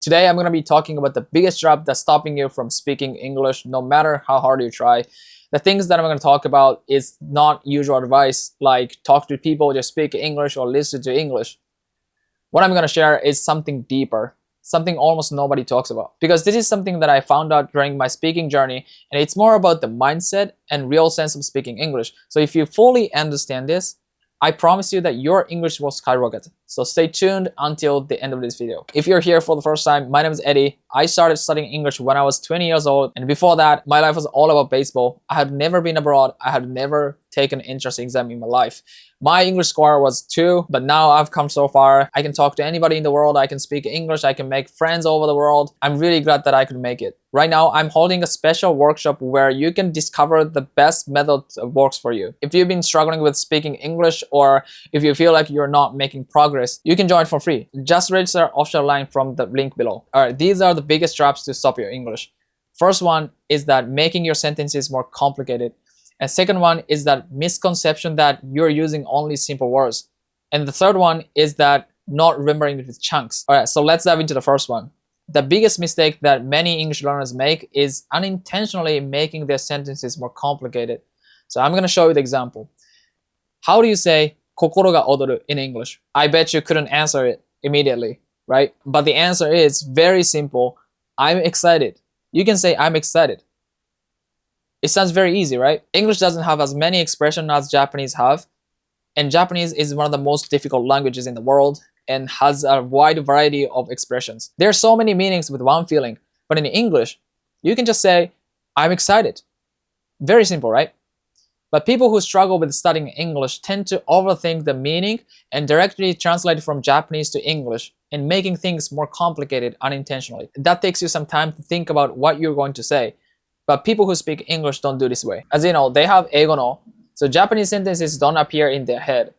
Today, I'm going to be talking about the biggest trap that's stopping you from speaking English no matter how hard you try. The things that I'm going to talk about is not usual advice like talk to people, just speak English or listen to English. What I'm going to share is something deeper, something almost nobody talks about. Because this is something that I found out during my speaking journey, and it's more about the mindset and real sense of speaking English. So if you fully understand this, I promise you that your English will skyrocket. So stay tuned until the end of this video. If you're here for the first time, my name is Eddie. I started studying English when I was 20 years old. And before that, my life was all about baseball. I had never been abroad. I had never taken an entrance exam in my life. My English score was 2, but now I've come so far. I can talk to anybody in the world. I can speak English. I can make friends over the world. I'm really glad that I could make it. Right now, I'm holding a special workshop where you can discover the best method that works for you. If you've been struggling with speaking English, or if you feel like you're not making progress, you can join for free. Just register official line from the link below. Alright, these are the biggest traps to stop your English. First one is that making your sentences more complicated. And second one is that misconception that you're using only simple words. And the third one is that not remembering it with chunks. Alright, so let's dive into the first one. The biggest mistake that many English learners make is unintentionally making their sentences more complicated. So I'm going to show you the example. How do you say 心が躍る in English? I bet you couldn't answer it immediately, right? But the answer is very simple. I'm excited. You can say I'm excited. It sounds very easy, right? English doesn't have as many expressions as Japanese have. And Japanese is one of the most difficult languages in the world and has a wide variety of expressions. There are so many meanings with one feeling. But in English, you can just say, I'm excited. Very simple, right? But people who struggle with studying English tend to overthink the meaning and directly translate from Japanese to English and making things more complicated unintentionally. That takes you some time to think about what you're going to say. But people who speak English don't do this way. As you know, they have eigo no, so Japanese sentences don't appear in their head.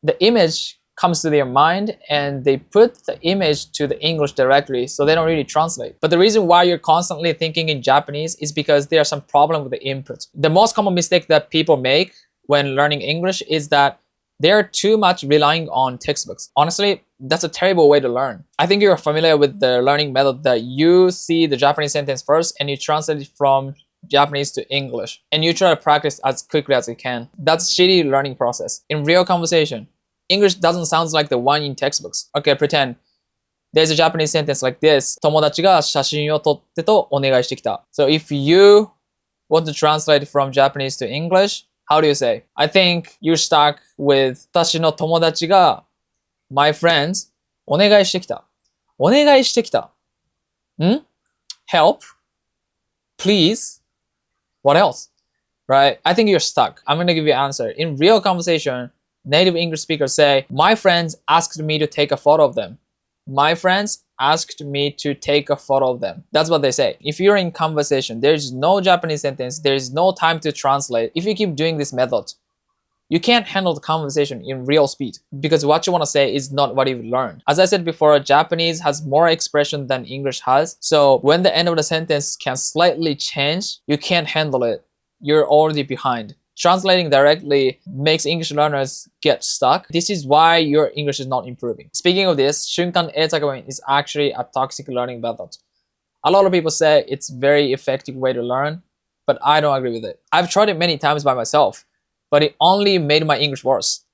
The image comes to their mind and they put the image to the English directly, so they don't really translate. But the reason why you're constantly thinking in Japanese is because there's some problem with the input. The most common mistake that people make when learning English is that they're too much relying on textbooks. Honestly, that's a terrible way to learn. I think you're familiar with the learning method that you see the Japanese sentence first and you translate it from Japanese to English and you try to practice as quickly as you can. That's a shitty learning process. In real conversation, English doesn't sound like the one in textbooks. Okay, pretend there's a Japanese sentence like this. 友達が写真を撮ってとお願いしてきた. So if you want to translate from Japanese to English, how do you say? I think you're stuck with 私の友達が my friends お願いしてきた. お願いしてきた. Help? Please? What else? Right? I think you're stuck. I'm going to give you an answer. In real conversation, native English speakers say, my friends asked me to take a photo of them. My friends asked me to take a photo of them. That's what they say. If you're in conversation, there's no Japanese sentence, there's no time to translate. If you keep doing this method, you can't handle the conversation in real speed because what you want to say is not what you've learned. As I said before, Japanese has more expression than English has. So when the end of the sentence can slightly change, you can't handle it. You're already behind. Translating directly makes English learners get stuck. This is why your English is not improving. Speaking of this, Shunkan Eizakawen is actually a toxic learning method. A lot of people say it's a very effective way to learn, but I don't agree with it. I've tried it many times by myself, but it only made my English worse.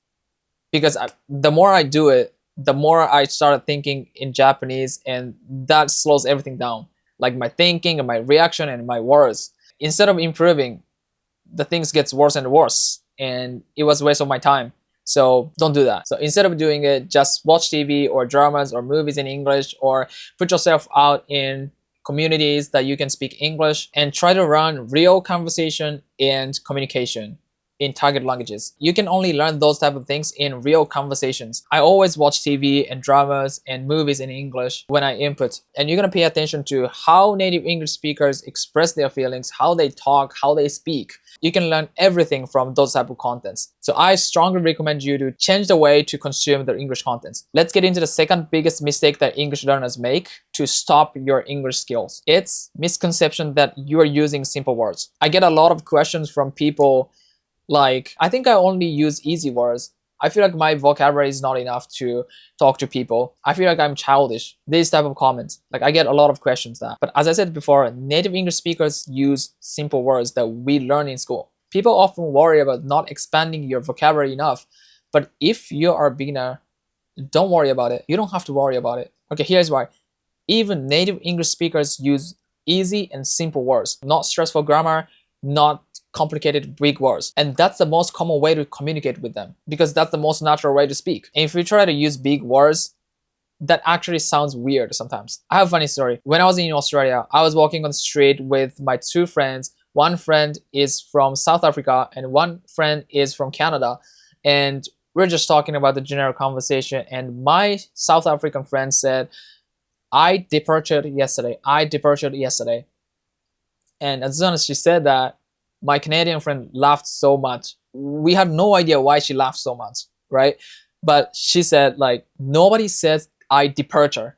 Because the more I do it, the more I started thinking in Japanese, and that slows everything down. Like my thinking and my reaction and my words. Instead of improving, the things gets worse and worse, and it was a waste of my time. So don't do that. So instead of doing it, just watch TV or dramas or movies in English, or put yourself out in communities that you can speak English and try to run real conversation and communication in target languages. You can only learn those type of things in real conversations. I always watch TV and dramas and movies in English when I input. And you're gonna pay attention to how native English speakers express their feelings, how they talk, how they speak. You can learn everything from those type of contents. So I strongly recommend you to change the way to consume the English contents. Let's get into the second biggest mistake that English learners make to stop your English skills. It's misconception that you are using simple words. I get a lot of questions from people like, I think I only use easy words. I feel like my vocabulary is not enough to talk to people. I feel like I'm childish. These type of comments. Like I get a lot of questions that. But as I said before, native English speakers use simple words that we learn in school. People often worry about not expanding your vocabulary enough. But if you are a beginner, don't worry about it. You don't have to worry about it. Okay, here's why. Even native English speakers use easy and simple words, not stressful grammar, not complicated big words. And that's the most common way to communicate with them because that's the most natural way to speak. And if you try to use big words, that actually sounds weird sometimes. I have a funny story. When I was in Australia, I was walking on the street with my two friends. One friend is from South Africa and one friend is from Canada. And we're just talking about the general conversation. And my South African friend said, I departed yesterday. And as soon as she said that, my Canadian friend laughed so much. We had no idea why she laughed so much, right? But she said, like, nobody says I departure.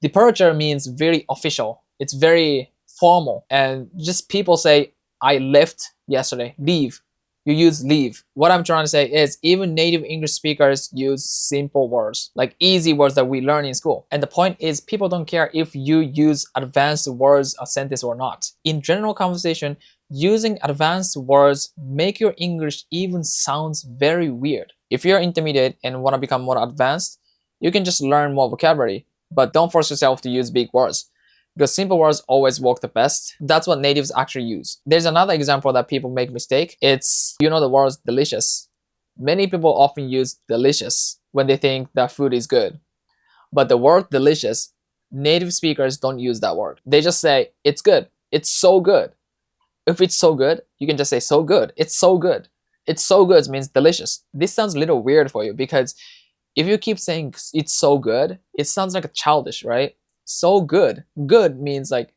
Departure means very official. It's very formal. And just people say, I left yesterday. Leave. You use leave. What I'm trying to say is even native English speakers use simple words, like easy words that we learn in school. And the point is people don't care if you use advanced words or sentence or not. In general conversation, using advanced words make your English even sounds very weird. If you're intermediate and want to become more advanced, you can just learn more vocabulary, but don't force yourself to use big words. Because simple words always work the best. That's what natives actually use. There's another example that people make mistake. It's, you know, the word delicious. Many people often use delicious when they think that food is good. But the word delicious, native speakers don't use that word. They just say, it's good. It's so good. If it's so good, you can just say so good. It's so good. It's so good means delicious. This sounds a little weird for you because if you keep saying it's so good, it sounds like a childish, right? So good. Good means like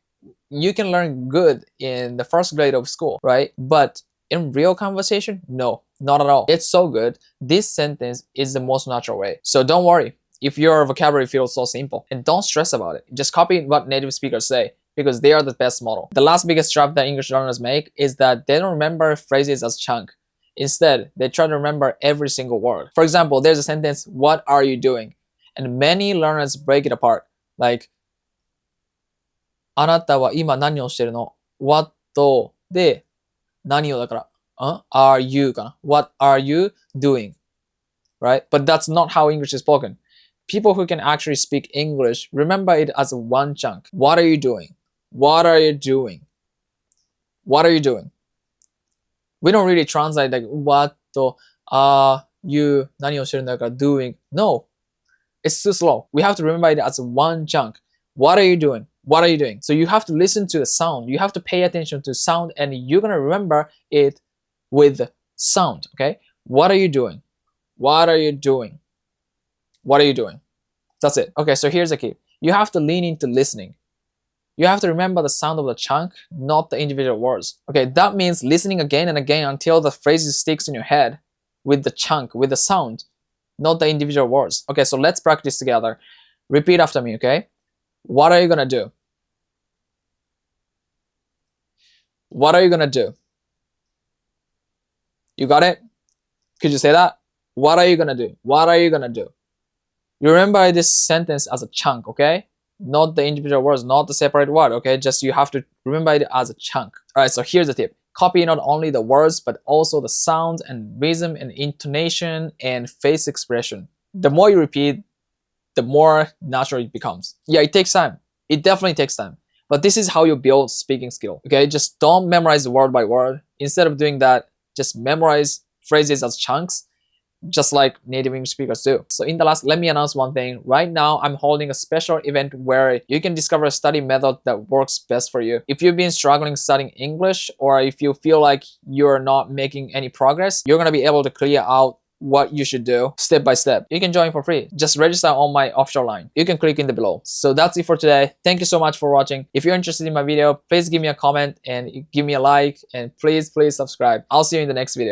you can learn good in the first grade of school, right? But in real conversation, no, not at all. It's so good. This sentence is the most natural way. So don't worry if your vocabulary feels so simple and don't stress about it. Just copy what native speakers say because they are the best model. The last biggest trap that English learners make is that they don't remember phrases as chunk. Instead, they try to remember every single word. For example, there's a sentence, what are you doing? And many learners break it apart. Like, あなたは今何をしてるの ?What で何をだから、are you かな ?What are you doing? Right? But that's not how English is spoken. People who can actually speak English remember it as one chunk. What are you doing? What are you doing? What are you doing? We don't really translate like what are you 何をしてるんだから doing. No. It's too slow. We have to remember it as one chunk. What are you doing? What are you doing? So you have to listen to the sound. You have to pay attention to sound and you're going to remember it with sound, okay? What are you doing? What are you doing? What are you doing? That's it. Okay, so here's the key. You have to lean into listening. You have to remember the sound of the chunk, not the individual words. Okay, that means listening again and again until the phrase sticks in your head with the chunk, with the sound, not the individual words. Okay, so let's practice together. Repeat after me, okay? What are you gonna do? What are you gonna do? You got it? Could you say that? What are you gonna do? What are you gonna do? You remember this sentence as a chunk, okay? Not the individual words, not the separate word, okay? Just you have to remember it as a chunk. All right, so here's the tip. Copy not only the words, but also the sounds and rhythm and intonation and face expression. The more you repeat, the more natural it becomes. Yeah, it takes time. It definitely takes time. But this is how you build speaking skill, okay? Just don't memorize word by word. Instead of doing that, just memorize phrases as chunks, just like native English speakers do. So in the last, let me announce one thing. Right now, I'm holding a special event where you can discover a study method that works best for you. If you've been struggling studying English, or if you feel like you're not making any progress, you're gonna be able to clear out what you should do step by step. You can join for free. Just register on my official line. You can click in the below. So that's it for today. Thank you so much for watching. If you're interested in my video, please give me a comment and give me a like, and please subscribe. I'll see you in the next video.